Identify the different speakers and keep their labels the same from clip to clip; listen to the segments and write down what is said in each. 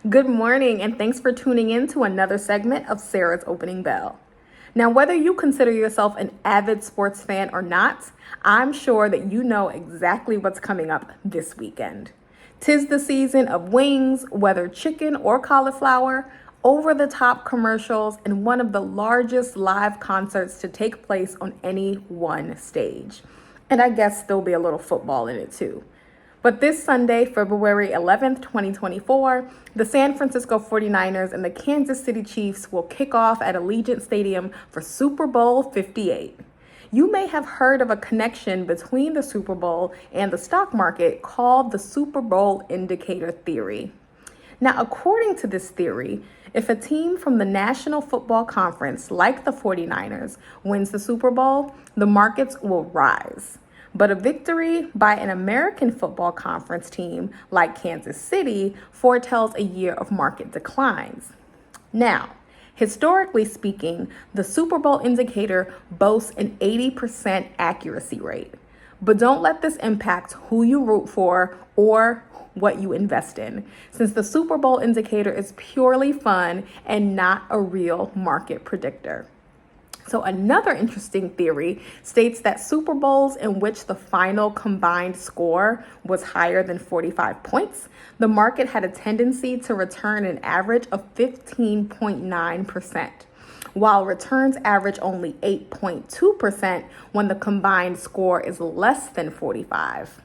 Speaker 1: Good morning, and thanks for tuning in to another segment of Sarah's Opening Bell. Now, whether you consider yourself an avid sports fan or not, I'm sure that you know exactly what's coming up this weekend. 'Tis the season of wings, whether chicken or cauliflower, over-the-top commercials, and one of the largest live concerts to take place on any one stage. And I guess there'll be a little football in it too. But this Sunday, February 11th, 2024, the San Francisco 49ers and the Kansas City Chiefs will kick off at Allegiant Stadium for Super Bowl 58. You may have heard of a connection between the Super Bowl and the stock market called the Super Bowl indicator theory. Now, according to this theory, if a team from the National Football Conference, like the 49ers, wins the Super Bowl, the markets will rise. But a victory by an American Football Conference team like Kansas City foretells a year of market declines. Now, historically speaking, the Super Bowl indicator boasts an 80% accuracy rate. But don't let this impact who you root for or what you invest in, since the Super Bowl indicator is purely fun and not a real market predictor. So another interesting theory states that Super Bowls in which the final combined score was higher than 45 points, the market had a tendency to return an average of 15.9%, while returns average only 8.2% when the combined score is less than 45.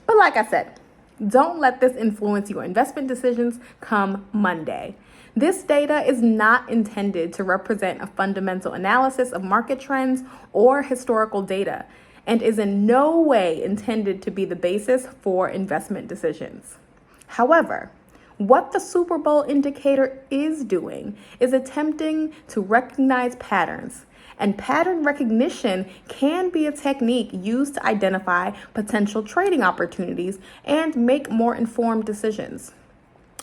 Speaker 1: But like I said, don't let this influence your investment decisions come Monday. This data is not intended to represent a fundamental analysis of market trends or historical data, and is in no way intended to be the basis for investment decisions. However, what the Super Bowl indicator is doing is attempting to recognize patterns, and pattern recognition can be a technique used to identify potential trading opportunities and make more informed decisions.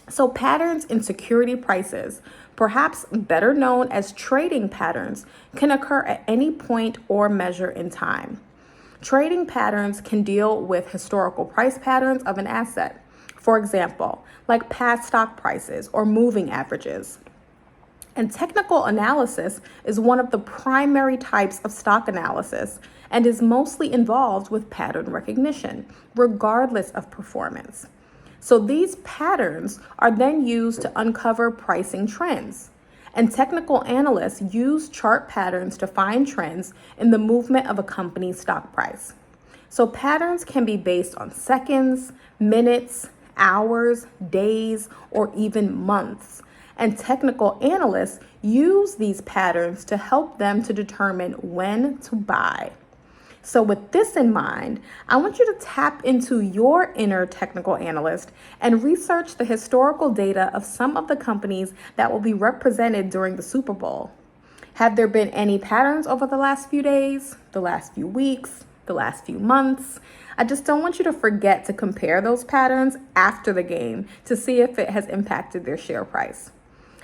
Speaker 1: So patterns in security prices, perhaps better known as trading patterns, can occur at any point or measure in time. Trading patterns can deal with historical price patterns of an asset, for example, like past stock prices or moving averages. And technical analysis is one of the primary types of stock analysis and is mostly involved with pattern recognition, regardless of performance. So these patterns are then used to uncover pricing trends. And technical analysts use chart patterns to find trends in the movement of a company's stock price. So patterns can be based on seconds, minutes, hours, days, or even months. And technical analysts use these patterns to help them to determine when to buy. So with this in mind, I want you to tap into your inner technical analyst and research the historical data of some of the companies that will be represented during the Super Bowl. Have there been any patterns over the last few days, the last few weeks, the last few months? I just don't want you to forget to compare those patterns after the game to see if it has impacted their share price.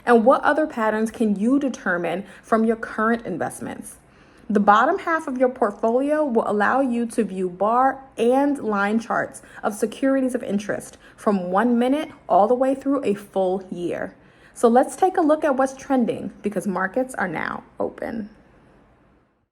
Speaker 1: And what other patterns can you determine from your current investments? The bottom half of your portfolio will allow you to view bar and line charts of securities of interest from 1 minute all the way through a full year. So let's take a look at what's trending because markets are now open.